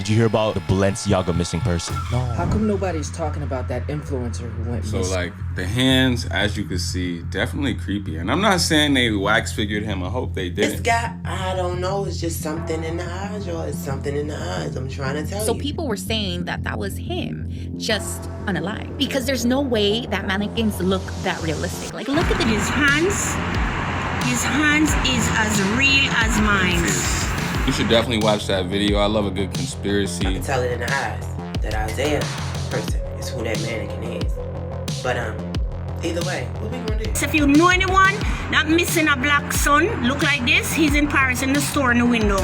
Did you hear about the Balenciaga missing person? No. How come nobody's talking about that influencer who went missing? So, like, the hands, as you can see, definitely creepy. And I'm not saying they wax figured him. I hope they didn't. This guy, I don't know. It's just something in the eyes, y'all. It's something in the eyes. I'm trying to tell you. So people were saying that that was him, just unalive. Because there's no way that mannequins look that realistic. Like, look at his hands. His hands is as real as mine. You should definitely watch that video. I love a good conspiracy. I can tell it in the eyes that Isaiah person is who that mannequin is. But either way, what we gonna do? So if you know anyone that missing a black son, look like this, he's in Paris in the store in the window.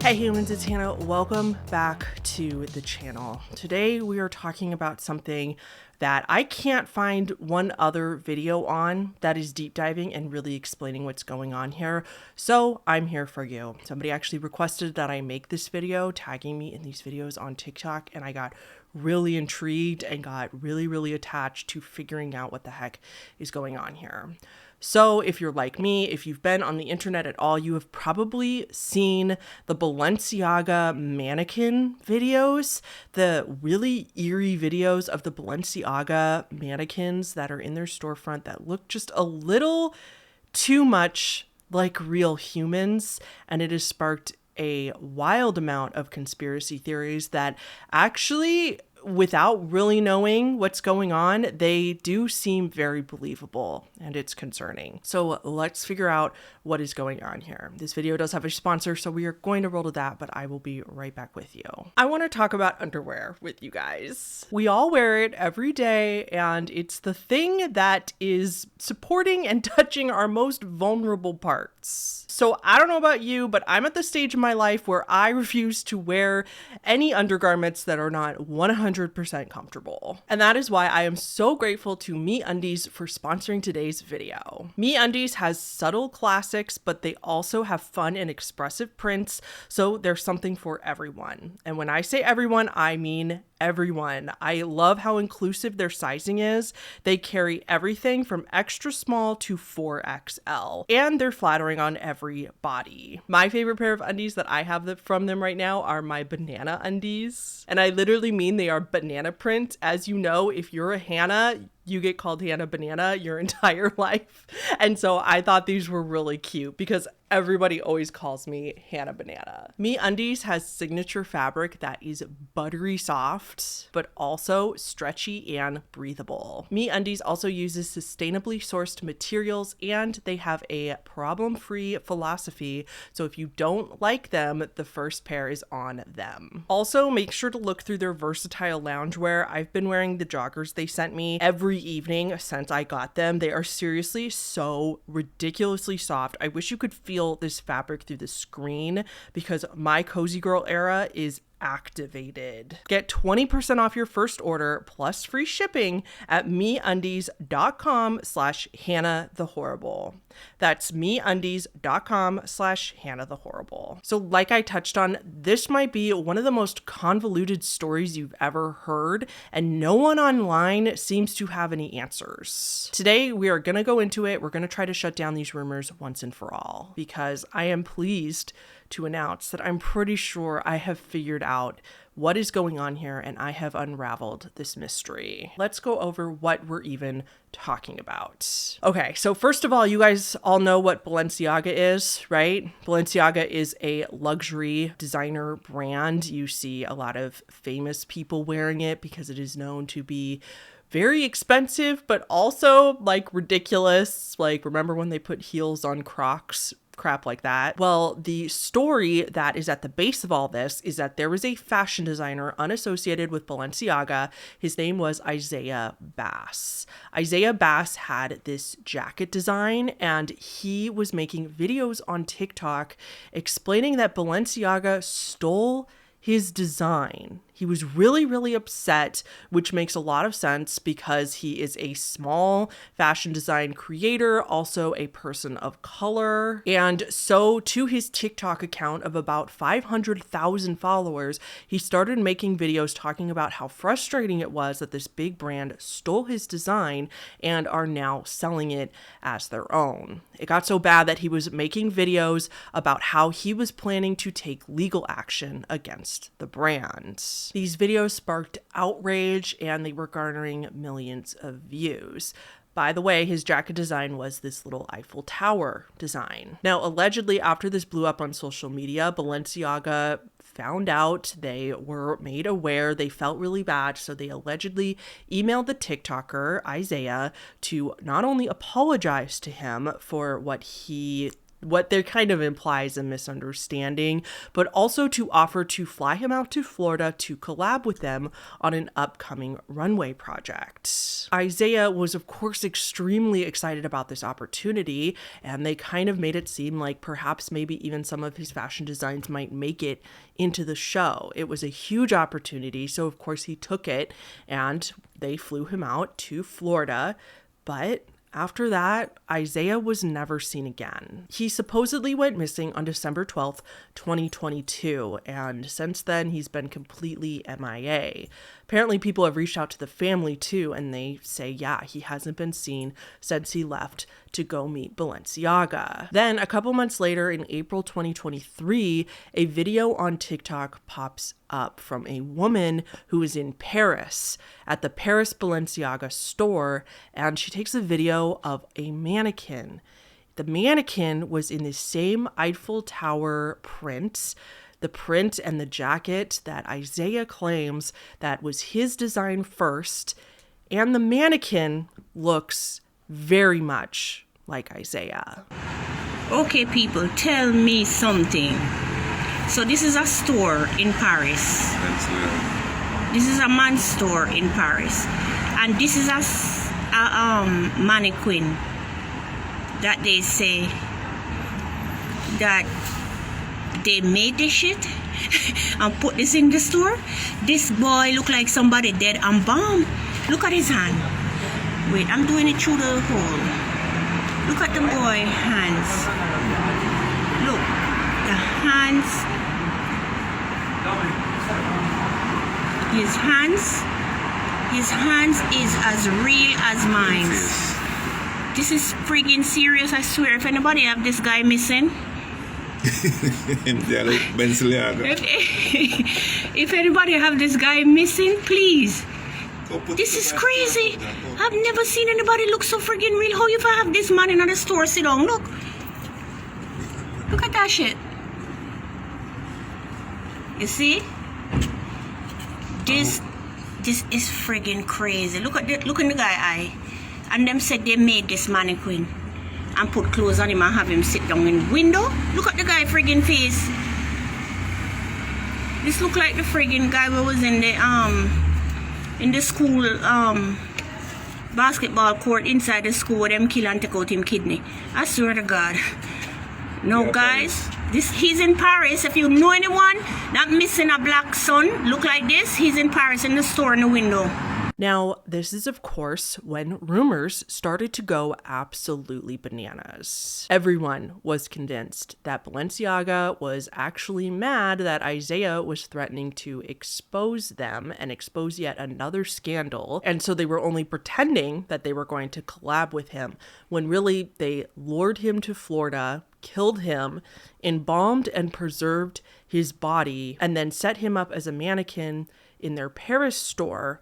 Hey humans, it's Hannah. Welcome back to the channel. Today we are talking about something that I can't find one other video on that is deep diving and really explaining what's going on here. So I'm here for you. Somebody actually requested that I make this video, tagging me in these videos on TikTok, and I got really intrigued and got really attached to figuring out what the heck is going on here. So if you're like me, if you've been on the internet at all, you have probably seen the Balenciaga mannequin videos, the really eerie videos of the Balenciaga mannequins that are in their storefront that look just a little too much like real humans. And it has sparked a wild amount of conspiracy theories that actually, without really knowing what's going on, they do seem very believable, and it's concerning. So let's figure out what is going on here. This video does have a sponsor, so we are going to roll to that, but I will be right back with you. I want to talk about underwear with you guys. We all wear it every day, and it's the thing that is supporting and touching our most vulnerable parts. So I don't know about you, but I'm at the stage in my life where I refuse to wear any undergarments that are not 100% comfortable. And that is why I am so grateful to MeUndies for sponsoring today's video. MeUndies has subtle classics, but they also have fun and expressive prints, so there's something for everyone. And when I say everyone, I mean everyone. I love how inclusive their sizing is. They carry everything from extra small to 4XL, and they're flattering on every body. My favorite pair of undies that I have from them right now are my banana undies. And I literally mean they are banana print. As you know, if you're a Hannah, you get called Hannah Banana your entire life. And so I thought these were really cute because everybody always calls me Hannah Banana. MeUndies has signature fabric that is buttery soft, but also stretchy and breathable. MeUndies also uses sustainably sourced materials, and they have a problem-free philosophy. So if you don't like them, the first pair is on them. Also, make sure to look through their versatile loungewear. I've been wearing the joggers they sent me every evening since I got them. They are seriously so ridiculously soft. I wish you could feel this fabric through the screen because my cozy girl era is activated. Get 20% off your first order plus free shipping at MeUndies.com/HannahTheHorrible. That's MeUndies.com/HannahTheHorrible. So like I touched on, this might be one of the most convoluted stories you've ever heard, and no one online seems to have any answers. Today, we are going to go into it. We're going to try to shut down these rumors once and for all, because I am pleased to announce that I'm pretty sure I have figured out what is going on here, and I have unraveled this mystery. Let's go over what we're even talking about. Okay, so first of all, you guys all know what Balenciaga is, right? Balenciaga is a luxury designer brand. You see a lot of famous people wearing it because it is known to be very expensive, but also like ridiculous. Like, remember when they put heels on Crocs? Crap like that. Well, the story that is at the base of all this is that there was a fashion designer unassociated with Balenciaga. His name was Isaiah Bass. Isaiah Bass had this jacket design, and he was making videos on TikTok explaining that Balenciaga stole his design. He was really, really upset, which makes a lot of sense because he is a small fashion design creator, also a person of color. And so to his TikTok account of about 500,000 followers, he started making videos talking about how frustrating it was that this big brand stole his design and are now selling it as their own. It got so bad that he was making videos about how he was planning to take legal action against the brand. These videos sparked outrage and they were garnering millions of views. By the way, his jacket design was this little Eiffel Tower design. Now, allegedly, after this blew up on social media, Balenciaga found out, they were made aware, they felt really bad, so they allegedly emailed the TikToker, Isaiah, to not only apologize to him for what there kind of implies a misunderstanding, but also to offer to fly him out to Florida to collab with them on an upcoming runway project. Isaiah was, of course, extremely excited about this opportunity, and they kind of made it seem like perhaps maybe even some of his fashion designs might make it into the show. It was a huge opportunity, so of course he took it, and they flew him out to Florida, but after that, Isaiah was never seen again. He supposedly went missing on December 12th, 2022, and since then he's been completely MIA. Apparently people have reached out to the family too, and they say, yeah, he hasn't been seen since he left to go meet Balenciaga. Then a couple months later, in April 2023, a video on TikTok pops up from a woman who is in Paris at the Paris Balenciaga store, and she takes a video of a mannequin. The mannequin was in the same Eiffel Tower print, the print and the jacket that Isaiah claims that was his design first, and the mannequin looks very much like Isaiah. Okay, people, tell me something. So this is a store in Paris. This is a man's store in Paris, and this is a mannequin that they say that they made this shit and put this in the store. This boy look like somebody dead and bomb. Look at his hand. Wait, I'm doing it through the hole. Look at the boy hands. Look, the hands. His hands is as real as mine. This is friggin' serious, I swear. If anybody have this guy missing, if anybody have this guy missing, please. This is crazy. I've never seen anybody look so friggin' real. How if I have this man in the store sit down? Look at that shit. You see? This is friggin' crazy. Look in the guy eye. And them said they made this mannequin and put clothes on him and have him sit down in the window. Look at the guy friggin' face. This look like the friggin' guy who was in the school basketball court inside the school where them kill and take out him kidney. I swear to God. No, guys, he's in Paris. If you know anyone that missing a black son look like this, he's in Paris in the store in the window. Now, this is, of course, when rumors started to go absolutely bananas. Everyone was convinced that Balenciaga was actually mad that Isaiah was threatening to expose them and expose yet another scandal. And so they were only pretending that they were going to collab with him, when really they lured him to Florida, killed him, embalmed and preserved his body, and then set him up as a mannequin in their Paris store,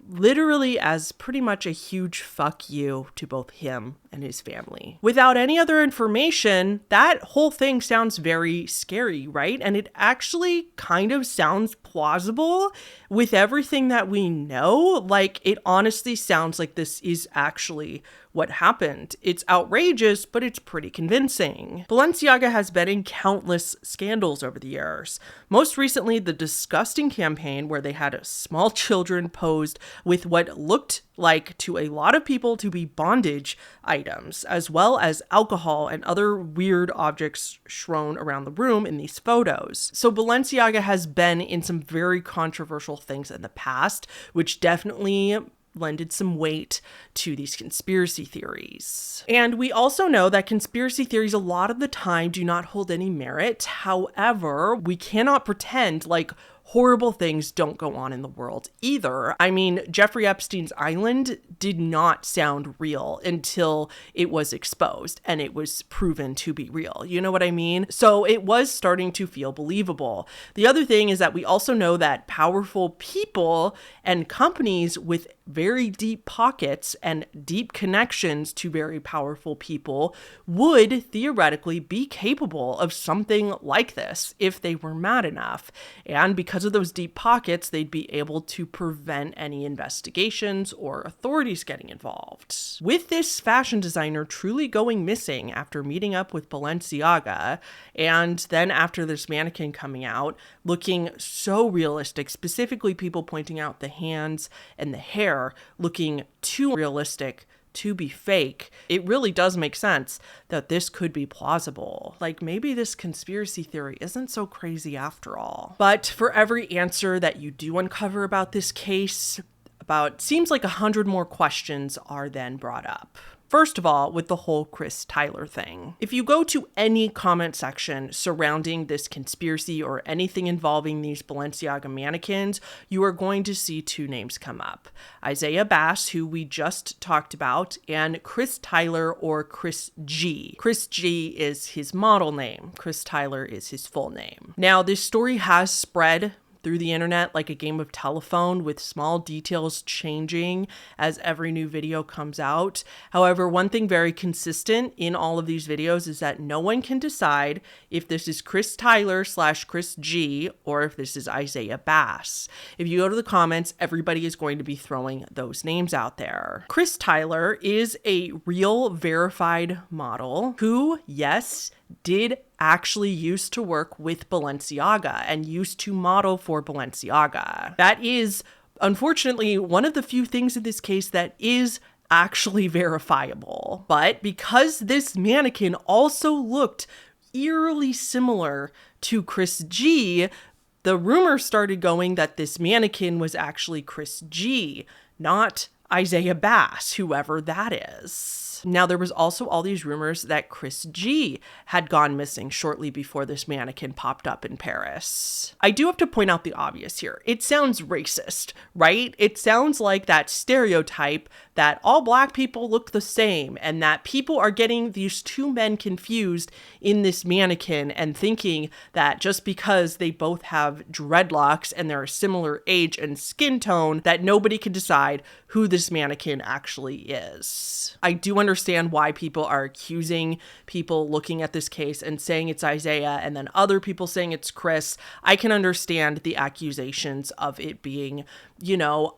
literally as pretty much a huge fuck you to both him and his family. Without any other information, that whole thing sounds very scary, right? And it actually kind of sounds plausible with everything that we know. Like, it honestly sounds like this is actually what happened. It's outrageous, but it's pretty convincing. Balenciaga has been in countless scandals over the years. Most recently, the disgusting campaign where they had small children posed with what looked like to a lot of people to be bondage items, as well as alcohol and other weird objects strewn around the room in these photos. So Balenciaga has been in some very controversial things in the past, which definitely lended some weight to these conspiracy theories. And we also know that conspiracy theories a lot of the time do not hold any merit. However, we cannot pretend like horrible things don't go on in the world either. I mean, Jeffrey Epstein's island did not sound real until it was exposed and it was proven to be real. You know what I mean? So it was starting to feel believable. The other thing is that we also know that powerful people and companies with very deep pockets and deep connections to very powerful people would theoretically be capable of something like this if they were mad enough. And because of those deep pockets, they'd be able to prevent any investigations or authorities getting involved. With this fashion designer truly going missing after meeting up with Balenciaga, and then after this mannequin coming out, looking so realistic, specifically people pointing out the hands and the hair looking too realistic to be fake, it really does make sense that this could be plausible. Like maybe this conspiracy theory isn't so crazy after all. But for every answer that you do uncover about this case, seems like 100 more questions are then brought up. First of all, with the whole Chris Tyler thing. If you go to any comment section surrounding this conspiracy or anything involving these Balenciaga mannequins, you are going to see two names come up. Isaiah Bass, who we just talked about, and Chris Tyler or Chris G. Chris G is his model name. Chris Tyler is his full name. Now, this story has spread through the internet like a game of telephone, with small details changing as every new video comes out. However, one thing very consistent in all of these videos is that no one can decide if this is Chris Tyler / Chris G or if this is Isaiah Bass. If you go to the comments, everybody is going to be throwing those names out there. Chris Tyler is a real verified model who, yes, did actually used to work with Balenciaga and used to model for Balenciaga. That is, unfortunately, one of the few things in this case that is actually verifiable. But because this mannequin also looked eerily similar to Chris G, the rumor started going that this mannequin was actually Chris G, not Isaiah Bass, whoever that is. Now, there was also all these rumors that Chris G had gone missing shortly before this mannequin popped up in Paris. I do have to point out the obvious here. It sounds racist, right? It sounds like that stereotype that all black people look the same and that people are getting these two men confused in this mannequin and thinking that just because they both have dreadlocks and they're a similar age and skin tone, that nobody can decide who this mannequin actually is. I do understand why people are accusing people looking at this case and saying it's Isaiah and then other people saying it's Chris. I can understand the accusations of it being,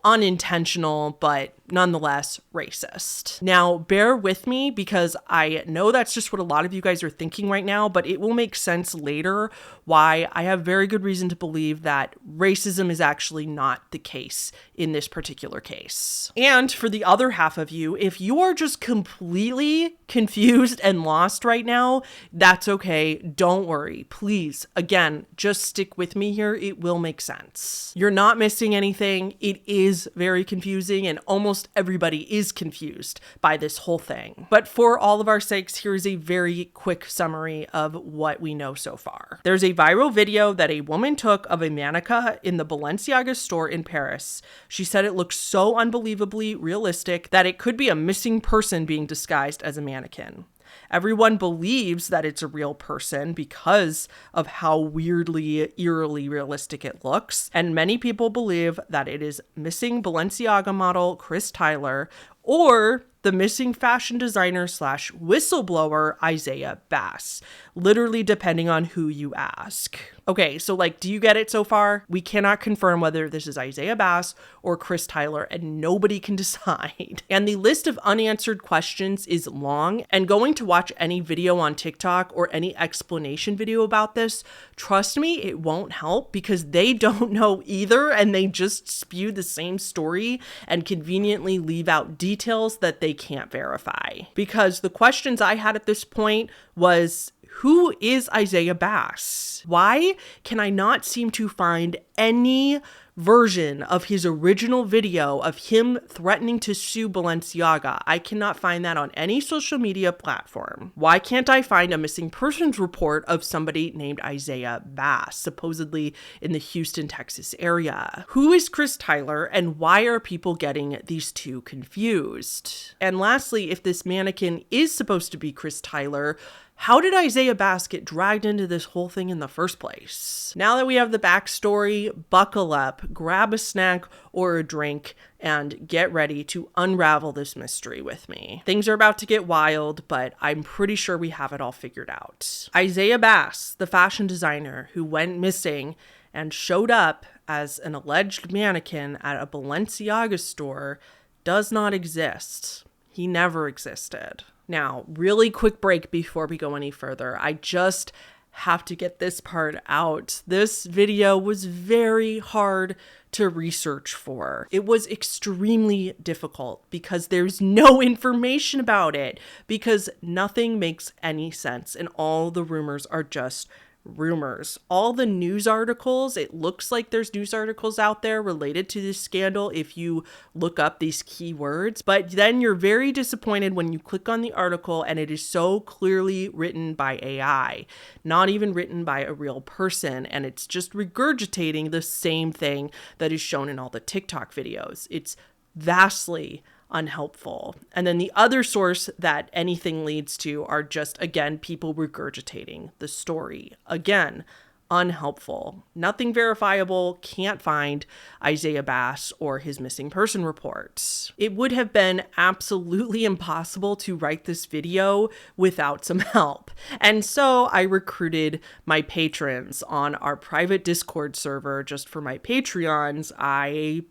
unintentional, but nonetheless racist. Now, bear with me because I know that's just what a lot of you guys are thinking right now, but it will make sense later why I have very good reason to believe that racism is actually not the case in this particular case. And for the other half of you, if you're just completely confused and lost right now, that's okay. Don't worry. Please, again, just stick with me here. It will make sense. You're not missing anything. It is very confusing and almost everybody is confused by this whole thing. But for all of our sakes, here's a very quick summary of what we know so far. There's a viral video that a woman took of a mannequin in the Balenciaga store in Paris. She said it looks so unbelievably realistic that it could be a missing person being disguised as a mannequin. Everyone believes that it's a real person because of how weirdly, eerily realistic it looks. And many people believe that it is missing Balenciaga model Chris Tyler or the missing fashion designer / whistleblower Isaiah Bass, literally depending on who you ask. Okay, so like, do you get it so far? We cannot confirm whether this is Isaiah Bass or Chris Tyler, and nobody can decide. And the list of unanswered questions is long, and going to watch any video on TikTok or any explanation video about this, trust me, it won't help, because they don't know either, and they just spew the same story and conveniently leave out details that they can't verify. Because the questions I had at this point was, who is Isaiah Bass? Why can I not seem to find any version of his original video of him threatening to sue Balenciaga? I cannot find that on any social media platform. Why can't I find a missing persons report of somebody named Isaiah Bass, supposedly in the Houston, Texas area? Who is Chris Tyler, and why are people getting these two confused? And lastly, if this mannequin is supposed to be Chris Tyler, how did Isaiah Bass get dragged into this whole thing in the first place? Now that we have the backstory, buckle up, grab a snack or a drink, and get ready to unravel this mystery with me. Things are about to get wild, but I'm pretty sure we have it all figured out. Isaiah Bass, the fashion designer who went missing and showed up as an alleged mannequin at a Balenciaga store, does not exist. He never existed. Now, really quick break before we go any further. I just have to get this part out. This video was very hard to research for. It was extremely difficult because there's no information about it, because nothing makes any sense and all the rumors are just rumors. All the news articles, it looks like there's news articles out there related to this scandal if you look up these keywords, but then you're very disappointed when you click on the article and it is so clearly written by AI, not even written by a real person, and it's just regurgitating the same thing that is shown in all the TikTok videos. It's vastly unhelpful. And then the other source that anything leads to are just, again, people regurgitating the story. Again, unhelpful. Nothing verifiable, can't find Isaiah Bass or his missing person reports. It would have been absolutely impossible to write this video without some help. And so I recruited my patrons on our private Discord server just for my Patreons. I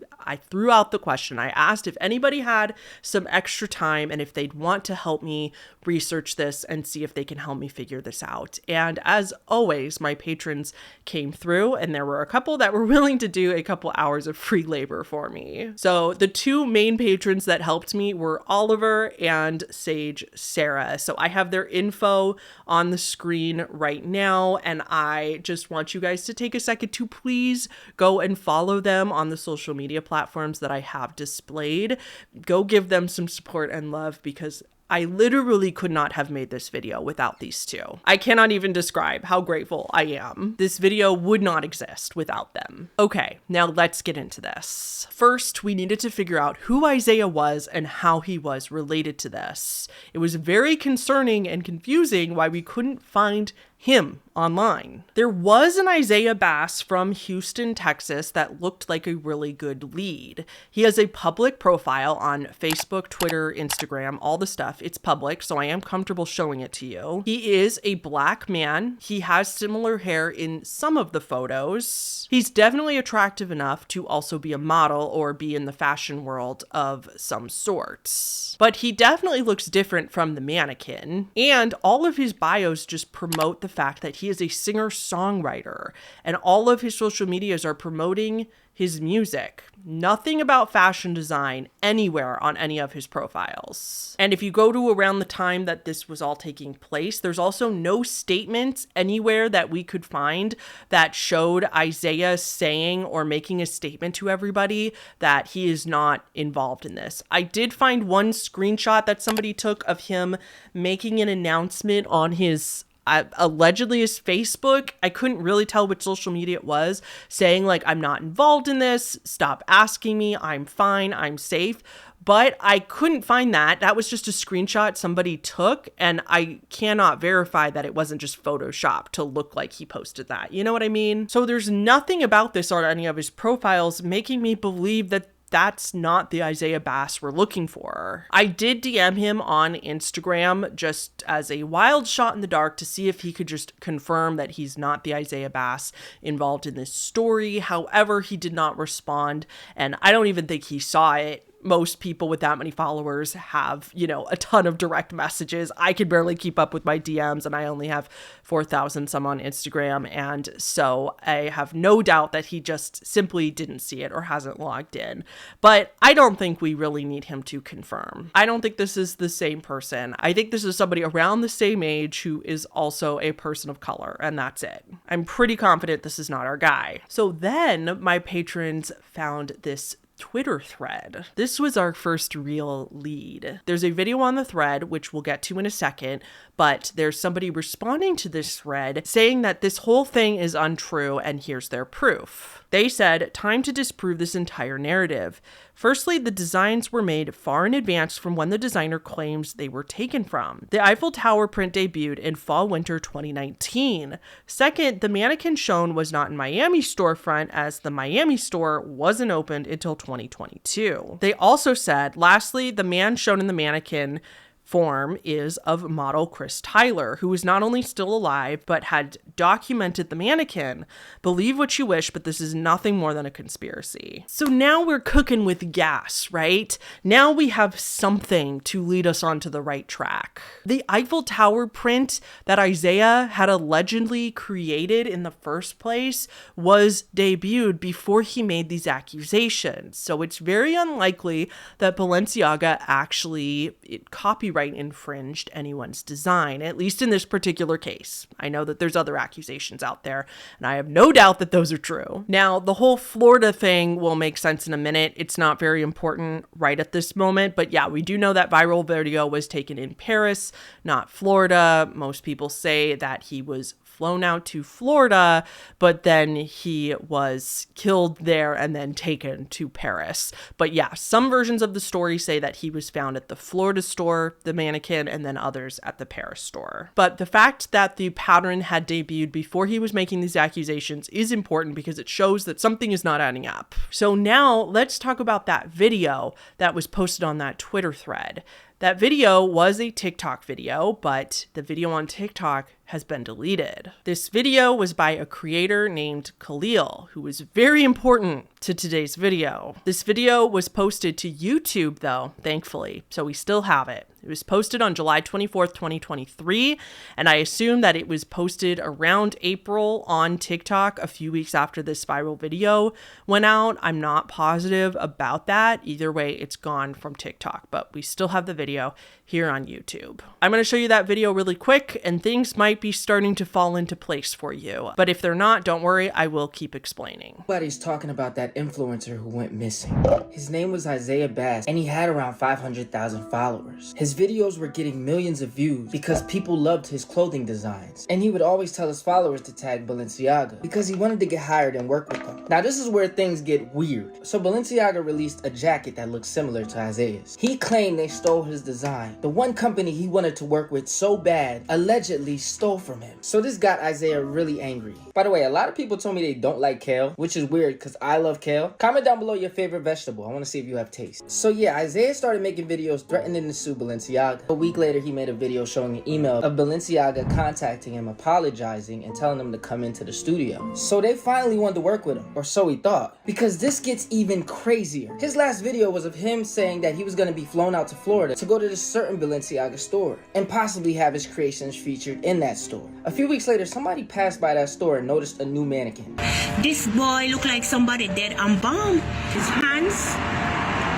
threw out the question. I asked if anybody had some extra time and if they'd want to help me research this and see if they can help me figure this out. And as always, my patrons came through, and there were a couple that were willing to do a couple hours of free labor for me. So the two main patrons that helped me were Oliver and Sage Sarah. So I have their info on the screen right now, and I just want you guys to take a second to please go and follow them on the social media platforms that I have displayed. Go give them some support and love, because I literally could not have made this video without these two. I cannot even describe how grateful I am. This video would not exist without them. Okay, now let's get into this. First, we needed to figure out who Isaiah was and how he was related to this. It was very concerning and confusing why we couldn't find him online. There was an Isaiah Bass from Houston, Texas that looked like a really good lead. He has a public profile on Facebook, Twitter, Instagram, all the stuff. It's public, so I am comfortable showing it to you. He is a black man. He has similar hair in some of the photos. He's definitely attractive enough to also be a model or be in the fashion world of some sorts. But he definitely looks different from the mannequin, and all of his bios just promote the fact that he is a singer-songwriter, and all of his social medias are promoting his music. Nothing about fashion design anywhere on any of his profiles. And if you go to around the time that this was all taking place, there's also no statements anywhere that we could find that showed Isaiah saying or making a statement to everybody that he is not involved in this. I did find one screenshot that somebody took of him making an announcement on his allegedly his Facebook. I couldn't really tell which social media it was, saying like, I'm not involved in this, stop asking me, I'm fine, I'm safe. But I couldn't find that. That was just a screenshot somebody took, and I cannot verify that it wasn't just Photoshopped to look like he posted that. You know what I mean? So there's nothing about this on any of his profiles making me believe that that's not the Isaiah Bass we're looking for. I did DM him on Instagram just as a wild shot in the dark to see if he could just confirm that he's not the Isaiah Bass involved in this story. However, he did not respond, and I don't even think he saw it. Most people with that many followers have, a ton of direct messages. I can barely keep up with my DMs, and I only have 4,000 some on Instagram. And so I have no doubt that he just simply didn't see it or hasn't logged in. But I don't think we really need him to confirm. I don't think this is the same person. I think this is somebody around the same age who is also a person of color, and that's it. I'm pretty confident this is not our guy. So then my patrons found this Twitter thread. This was our first real lead. There's a video on the thread, which we'll get to in a second, but there's somebody responding to this thread saying that this whole thing is untrue, and here's their proof. They said, time to disprove this entire narrative. Firstly, the designs were made far in advance from when the designer claims they were taken from. The Eiffel Tower print debuted in fall-winter 2019. Second, the mannequin shown was not in Miami storefront, as the Miami store wasn't opened until 2022. They also said, lastly, the man shown in the mannequin form is of model Chris Tyler, who is not only still alive, but had documented the mannequin. Believe what you wish, but this is nothing more than a conspiracy. So now we're cooking with gas, right? Now we have something to lead us onto the right track. The Eiffel Tower print that Isaiah had allegedly created in the first place was debuted before he made these accusations. So it's very unlikely that Balenciaga actually copyright infringed anyone's design, at least in this particular case. I know that there's other accusations out there, and I have no doubt that those are true. Now, the whole Florida thing will make sense in a minute. It's not very important right at this moment, but yeah, we do know that viral video was taken in Paris, not Florida. Most people say that he was flown out to Florida, but then he was killed there and then taken to Paris. But yeah, some versions of the story say that he was found at the Florida store, the mannequin, and then others at the Paris store. But the fact that the pattern had debuted before he was making these accusations is important because it shows that something is not adding up. So now let's talk about that video that was posted on that Twitter thread. That video was a TikTok video, but the video on TikTok has been deleted. This video was by a creator named Khalil, who is very important to today's video. This video was posted to YouTube though, thankfully, so we still have it. It was posted on July 24th, 2023, and I assume that it was posted around April on TikTok a few weeks after this viral video went out. I'm not positive about that. Either way, it's gone from TikTok, but we still have the video here on YouTube. I'm going to show you that video really quick, and things might be starting to fall into place for you. But if they're not, don't worry, I will keep explaining. Everybody's talking about that influencer who went missing. His name was Isaiah Bass, and he had around 500,000 followers. His videos were getting millions of views because people loved his clothing designs. And he would always tell his followers to tag Balenciaga because he wanted to get hired and work with them. Now this is where things get weird. So Balenciaga released a jacket that looked similar to Isaiah's. He claimed they stole his design. The one company he wanted to work with so bad allegedly stole from him. So this got Isaiah really angry. By the way, a lot of people told me they don't like kale, which is weird because I love kale. Comment down below your favorite vegetable. I want to see if you have taste. So yeah, Isaiah started making videos threatening to sue Balenciaga. A week later, he made a video showing an email of Balenciaga contacting him, apologizing, and telling him to come into the studio. So they finally wanted to work with him, or so he thought. Because this gets even crazier. His last video was of him saying that he was going to be flown out to Florida to go to this certain Balenciaga store and possibly have his creations featured in that store. A few weeks later, somebody passed by that store and noticed a new mannequin. This boy looked like somebody dead and bombed. His hands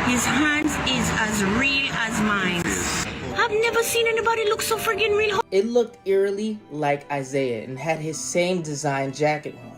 is as real as mine. I've never seen anybody look so friggin' real. It looked eerily like Isaiah and had his same design jacket on.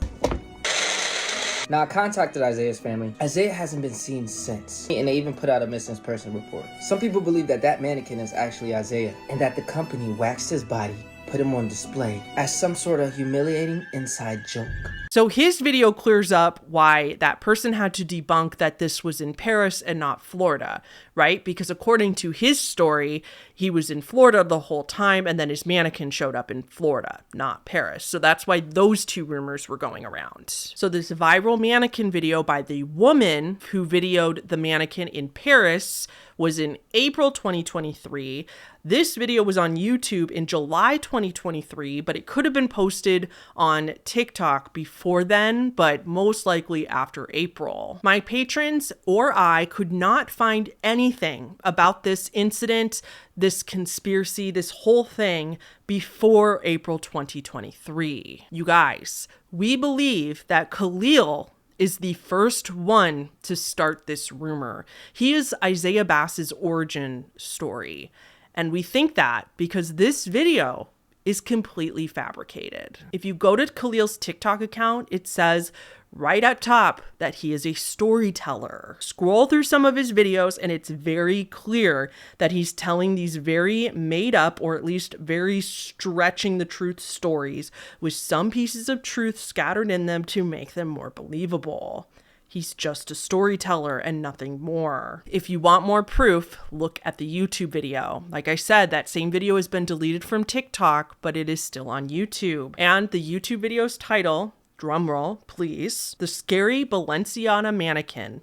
Now, I contacted Isaiah's family. Isaiah hasn't been seen since, and they even put out a missing person report. Some people believe that that mannequin is actually Isaiah, and that the company waxed his body, put him on display as some sort of humiliating inside joke. So his video clears up why that person had to debunk that this was in Paris and not Florida, right? Because according to his story, he was in Florida the whole time, and then his mannequin showed up in Florida, not Paris. So that's why those two rumors were going around. So this viral mannequin video by the woman who videoed the mannequin in Paris was in April 2023. This video was on YouTube in July 2023, but it could have been posted on TikTok before then, but most likely after April. My patrons or I could not find anything about this incident, this conspiracy, this whole thing before April 2023. You guys, we believe that Khalil is the first one to start this rumor. He is Isaiah Bass's origin story. And we think that because this video is completely fabricated. If you go to Khalil's TikTok account, it says right up top that he is a storyteller. Scroll through some of his videos and it's very clear that he's telling these very made up, or at least very stretching the truth stories with some pieces of truth scattered in them to make them more believable. He's just a storyteller and nothing more. If you want more proof, look at the YouTube video. Like I said, that same video has been deleted from TikTok, but it is still on YouTube. And the YouTube video's title, drumroll please, The Scary Balenciaga Mannequin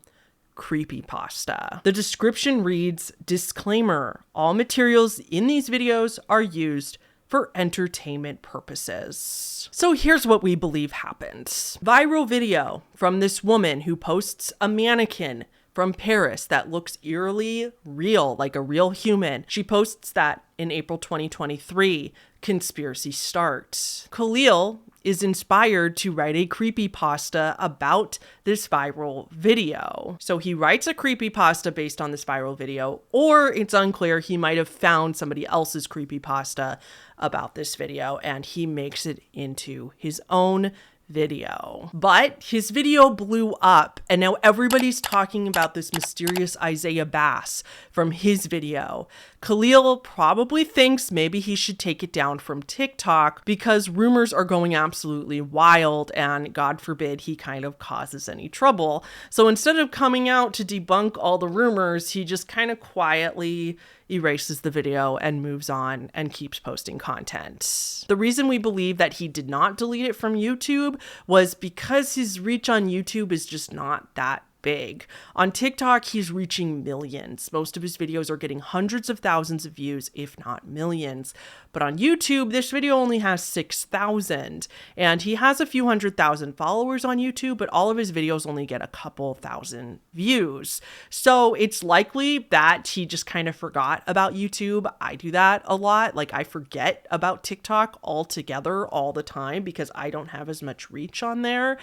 Creepypasta. The description reads, disclaimer, all materials in these videos are used for entertainment purposes. So here's what we believe happened. Viral video from this woman who posts a mannequin from Paris that looks eerily real, like a real human. She posts that in April 2023. Conspiracy starts. Khalil is inspired to write a creepypasta about this viral video. So he writes a creepypasta based on this viral video, or it's unclear, he might have found somebody else's creepypasta about this video and he makes it into his own video. But his video blew up and now everybody's talking about this mysterious Isaiah Bass from his video. Khalil probably thinks maybe he should take it down from TikTok because rumors are going absolutely wild and God forbid he kind of causes any trouble. So instead of coming out to debunk all the rumors, he just kind of quietly erases the video and moves on and keeps posting content. The reason we believe that he did not delete it from YouTube was because his reach on YouTube is just not that big. On TikTok, he's reaching millions. Most of his videos are getting hundreds of thousands of views, if not millions. But on YouTube, this video only has 6,000. And he has a few 100,000 followers on YouTube, but all of his videos only get a couple thousand views. So it's likely that he just kind of forgot about YouTube. I do that a lot. Like I forget about TikTok altogether all the time because I don't have as much reach on there.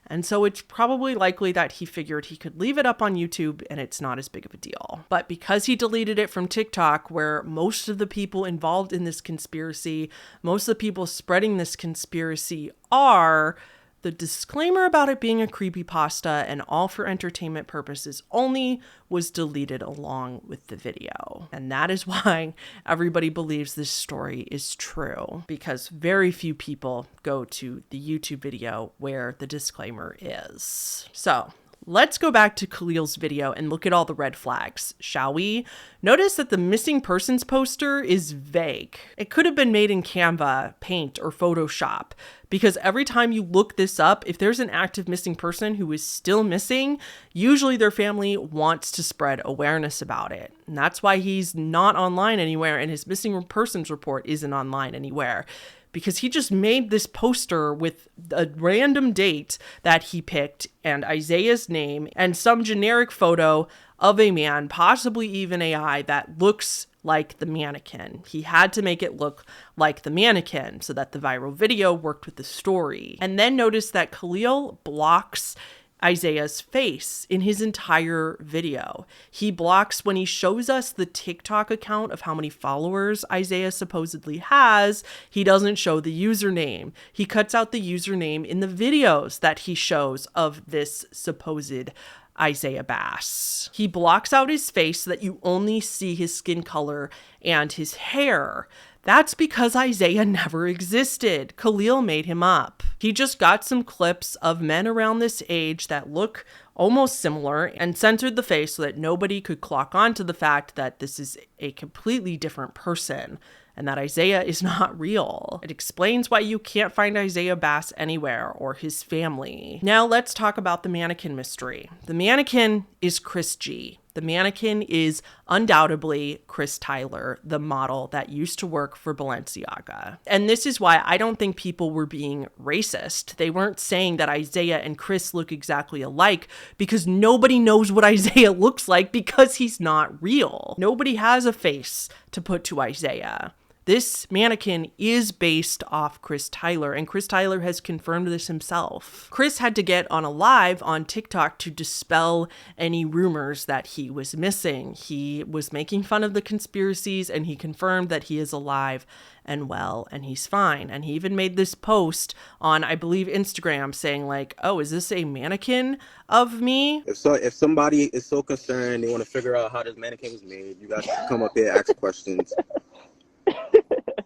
And so it's probably likely that he figured he could leave it up on YouTube and it's not as big of a deal. But because he deleted it from TikTok, where most of the people involved in this conspiracy, most of the people spreading this conspiracy are, the disclaimer about it being a creepypasta and all for entertainment purposes only was deleted along with the video. And that is why everybody believes this story is true, because very few people go to the YouTube video where the disclaimer is. So let's go back to Khalil's video and look at all the red flags, shall we? Notice that the missing persons poster is vague. It could have been made in Canva, Paint, or Photoshop, because every time you look this up, if there's an active missing person who is still missing, usually their family wants to spread awareness about it. And that's why he's not online anywhere and his missing persons report isn't online anywhere. Because he just made this poster with a random date that he picked and Isaiah's name and some generic photo of a man, possibly even AI, that looks like the mannequin. He had to make it look like the mannequin so that the viral video worked with the story. And then notice that Khalil blocks Isaiah's face in his entire video. He blocks when he shows us the TikTok account of how many followers Isaiah supposedly has. He doesn't show the username. He cuts out the username in the videos that he shows of this supposed Isaiah Bass. He blocks out his face so that you only see his skin color and his hair. That's because Isaiah never existed. Khalil made him up. He just got some clips of men around this age that look almost similar and censored the face so that nobody could clock on to the fact that this is a completely different person and that Isaiah is not real. It explains why you can't find Isaiah Bass anywhere or his family. Now let's talk about the mannequin mystery. The mannequin is Chris G. The mannequin is undoubtedly Chris Tyler, the model that used to work for Balenciaga. And this is why I don't think people were being racist. They weren't saying that Isaiah and Chris look exactly alike because nobody knows what Isaiah looks like because he's not real. Nobody has a face to put to Isaiah. This mannequin is based off Chris Tyler, and Chris Tyler has confirmed this himself. Chris had to get on a live on TikTok to dispel any rumors that he was missing. He was making fun of the conspiracies, and he confirmed that he is alive and well, and he's fine. And he even made this post on, I believe, Instagram saying like, oh, is this a mannequin of me? If somebody is so concerned, they want to figure out how this mannequin was made, you guys can come up here, ask questions.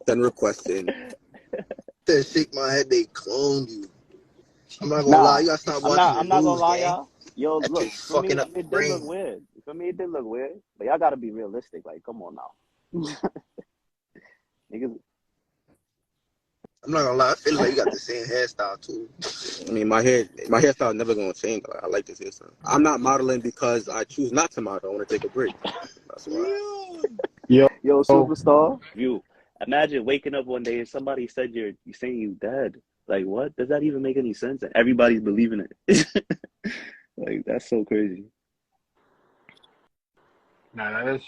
Send requests in. They shake my head, they cloned you. I'm not gonna lie, you gotta stop watching I'm not the gonna news, lie, gang. y'all. Yo, That look, shit for me, fucking up it the did brain. look weird. For me, it did look weird. But y'all gotta be realistic. Like, come on now. Niggas, I'm not gonna lie, I feel like you got the same hairstyle too. I mean, my hairstyle is never gonna change. I like this hairstyle. I'm not modeling because I choose not to model. I want to take a break. That's why. yo, superstar. You imagine waking up one day and somebody said you saying you dead. Like, what? Does that even make any sense? And everybody's believing it. Like, that's so crazy. Nah,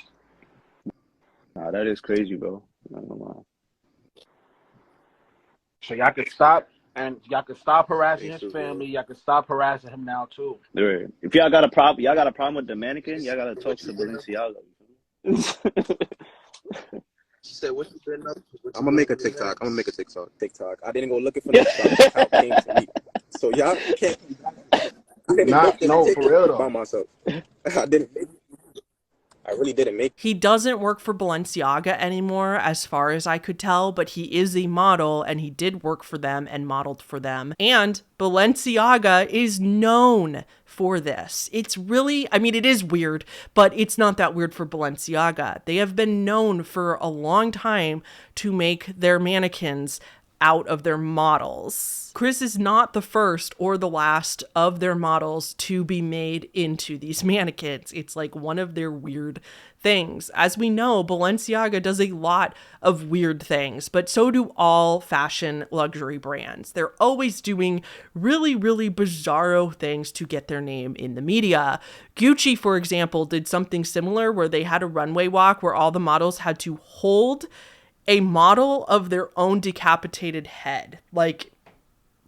that is crazy, bro. Not gonna lie. so y'all can stop, and y'all can stop harassing his family. Y'all can stop harassing him now too. Right. If y'all got a problem with the mannequin, y'all gotta talk to Balenciaga. She said, what you been up to? I'm gonna make a TikTok. TikTok. I didn't go looking for this. How it came to me. So y'all can't. No, for real though. By myself. I really didn't make. He doesn't work for Balenciaga anymore, as far as I could tell, but he is a model and he did work for them and modeled for them. And Balenciaga is known for this. It's really, I mean, it is weird, but it's not that weird for Balenciaga. They have been known for a long time to make their mannequins out of their models. Chris is not the first or the last of their models to be made into these mannequins. It's like one of their weird things. As we know, Balenciaga does a lot of weird things, but so do all fashion luxury brands. They're always doing really, really bizarro things to get their name in the media. Gucci, for example, did something similar where they had a runway walk where all the models had to hold a model of their own decapitated head. Like,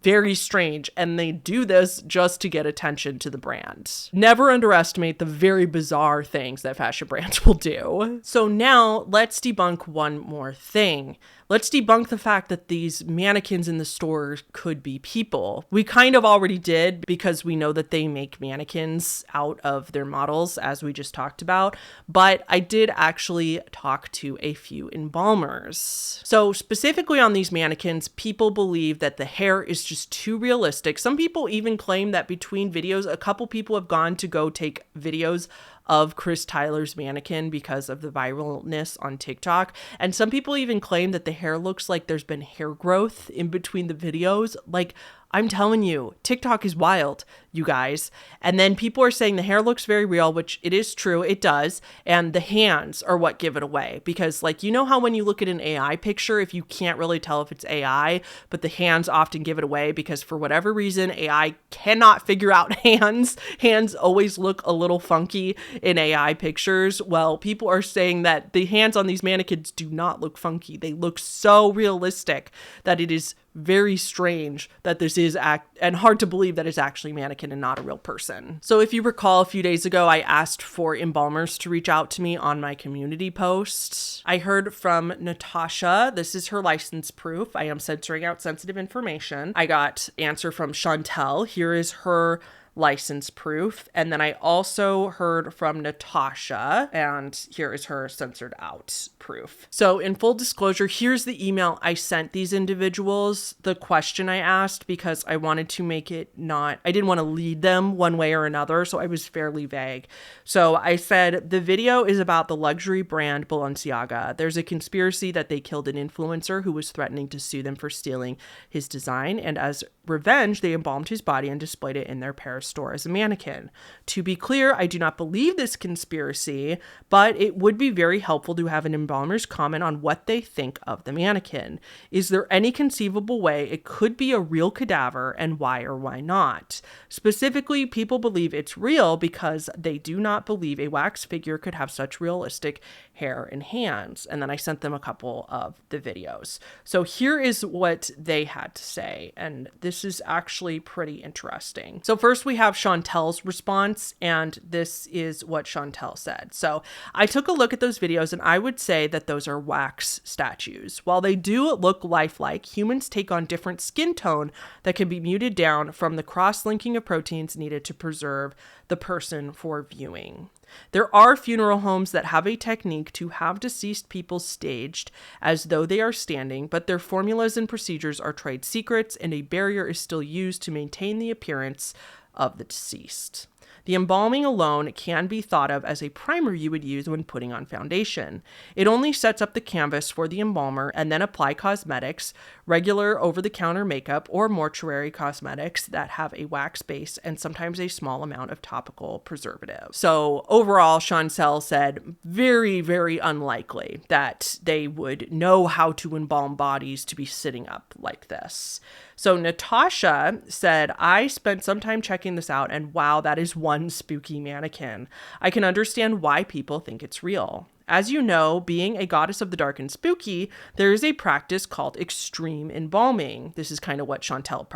very strange. And they do this just to get attention to the brand. Never underestimate the very bizarre things that fashion brands will do. So now let's debunk one more thing. Let's debunk the fact that these mannequins in the store could be people. We kind of already did because we know that they make mannequins out of their models, as we just talked about. But I did actually talk to a few embalmers. So specifically on these mannequins, people believe that the hair is just too realistic. Some people even claim that between videos, a couple people have gone to go take videos of Chris Tyler's mannequin because of the viralness on TikTok. And some people even claim that the hair looks like there's been hair growth in between the videos. Like, I'm telling you, TikTok is wild, you guys. And then people are saying the hair looks very real, which it is true, it does. And the hands are what give it away. Because, like, you know how when you look at an AI picture, if you can't really tell if it's AI, but the hands often give it away because for whatever reason, AI cannot figure out hands. Hands always look a little funky in AI pictures. Well, people are saying that the hands on these mannequins do not look funky. They look so realistic that it is very strange that this is and hard to believe that it's actually mannequin and not a real person. So if you recall, a few days ago, I asked for embalmers to reach out to me on my community post. I heard from Natasha. This is her license proof. I am censoring out sensitive information. I got answer from Chantel. Here is her license proof. And then I also heard from Natasha, and here is her censored out proof. So in full disclosure, here's the email I sent these individuals, the question I asked, because I wanted to make it I didn't want to lead them one way or another, so I was fairly vague. So I said, the video is about the luxury brand Balenciaga. There's a conspiracy that they killed an influencer who was threatening to sue them for stealing his design, and as revenge, they embalmed his body and displayed it in their Paris store as a mannequin. To be clear, I do not believe this conspiracy, but it would be very helpful to have an embalmer's comment on what they think of the mannequin. Is there any conceivable way it could be a real cadaver, and why or why not? Specifically, people believe it's real because they do not believe a wax figure could have such realistic hair and hands. And then I sent them a couple of the videos. So here is what they had to say, and this is actually pretty interesting. So first we have Chantel's response, and this is what Chantel said. So I took a look at those videos, and I would say that those are wax statues. While they do look lifelike, humans take on different skin tone that can be muted down from the cross-linking of proteins needed to preserve the person for viewing. There are funeral homes that have a technique to have deceased people staged as though they are standing, but their formulas and procedures are trade secrets, and a barrier is still used to maintain the appearance of the deceased. The embalming alone can be thought of as a primer you would use when putting on foundation. It only sets up the canvas for the embalmer and then apply cosmetics, regular over-the-counter makeup, or mortuary cosmetics that have a wax base and sometimes a small amount of topical preservative. So overall, Chancel said very, very unlikely that they would know how to embalm bodies to be sitting up like this. So Natasha said, I spent some time checking this out, and wow, that is one spooky mannequin. I can understand why people think it's real. As you know, being a goddess of the dark and spooky, there is a practice called extreme embalming. This is kind of what Chantel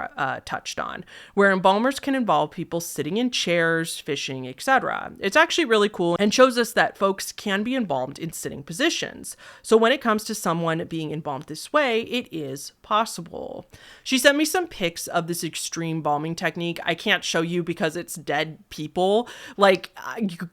touched on, where embalmers can involve people sitting in chairs, fishing, etc. It's actually really cool and shows us that folks can be embalmed in sitting positions. So when it comes to someone being embalmed this way, it is possible. She sent me some pics of this extreme embalming technique. I can't show you because it's dead people. Like,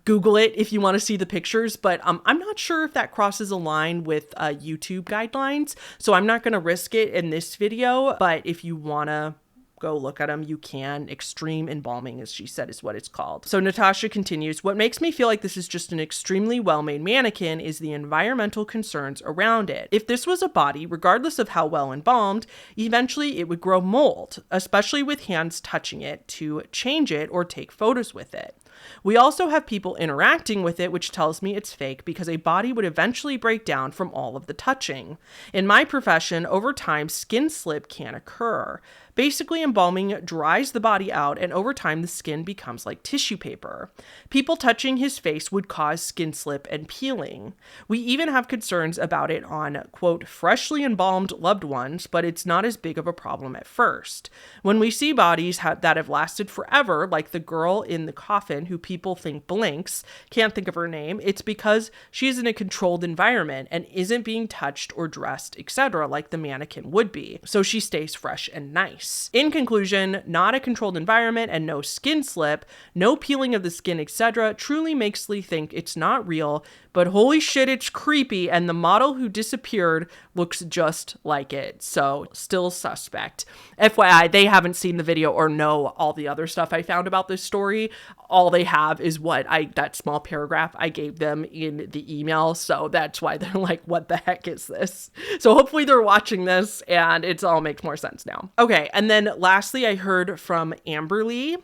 Google it if you want to see the pictures, but I'm not sure if that crosses a line with YouTube guidelines, so I'm not going to risk it in this video, but if you want to go look at them, you can. Extreme embalming, as she said, is what it's called. So Natasha continues, what makes me feel like this is just an extremely well-made mannequin is the environmental concerns around it. If this was a body, regardless of how well embalmed, eventually it would grow mold, especially with hands touching it to change it or take photos with it. We also have people interacting with it, which tells me it's fake because a body would eventually break down from all of the touching. In my profession, over time, skin slip can occur. Basically, embalming dries the body out, and over time, the skin becomes like tissue paper. People touching his face would cause skin slip and peeling. We even have concerns about it on, quote, freshly embalmed loved ones, but it's not as big of a problem at first. When we see bodies that have lasted forever, like the girl in the coffin who people think blinks, can't think of her name, it's because she's in a controlled environment and isn't being touched or dressed, etc., like the mannequin would be, so she stays fresh and nice. In conclusion, not a controlled environment and no skin slip, no peeling of the skin, etc. truly makes me think it's not real, but holy shit, it's creepy, and the model who disappeared looks just like it, so still suspect. FYI, they haven't seen the video or know all the other stuff I found about this story. All they have is that small paragraph I gave them in the email, so that's why they're like, what the heck is this? So hopefully they're watching this and it all makes more sense now. Okay, and then lastly, I heard from Amberly.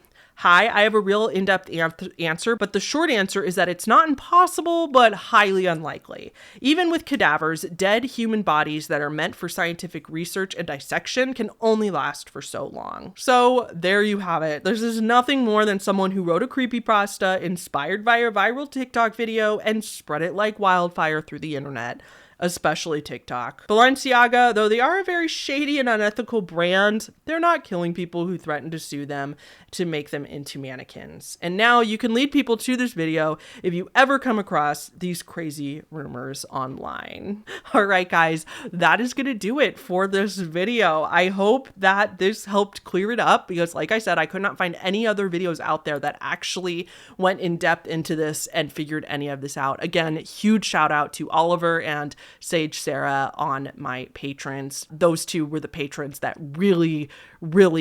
Hi, I have a real in-depth answer, but the short answer is that it's not impossible, but highly unlikely. Even with cadavers, dead human bodies that are meant for scientific research and dissection can only last for so long. So there you have it. This is nothing more than someone who wrote a creepypasta inspired by a viral TikTok video and spread it like wildfire through the internet. especially TikTok. Balenciaga, though they are a very shady and unethical brand, they're not killing people who threaten to sue them to make them into mannequins. And now you can lead people to this video if you ever come across these crazy rumors online. All right, guys, that is going to do it for this video. I hope that this helped clear it up because, like I said, I could not find any other videos out there that actually went in depth into this and figured any of this out. Again, huge shout out to Oliver and Sage Sarah on my patrons. Those two were the patrons that really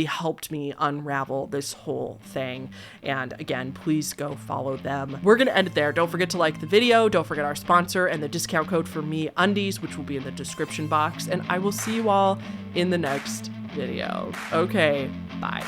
helped me unravel this whole thing. And again, please go follow them. We're gonna end it there. Don't forget to like the video. Don't forget our sponsor and the discount code for MeUndies, which will be in the description box. And I will see you all in the next video. Okay, bye.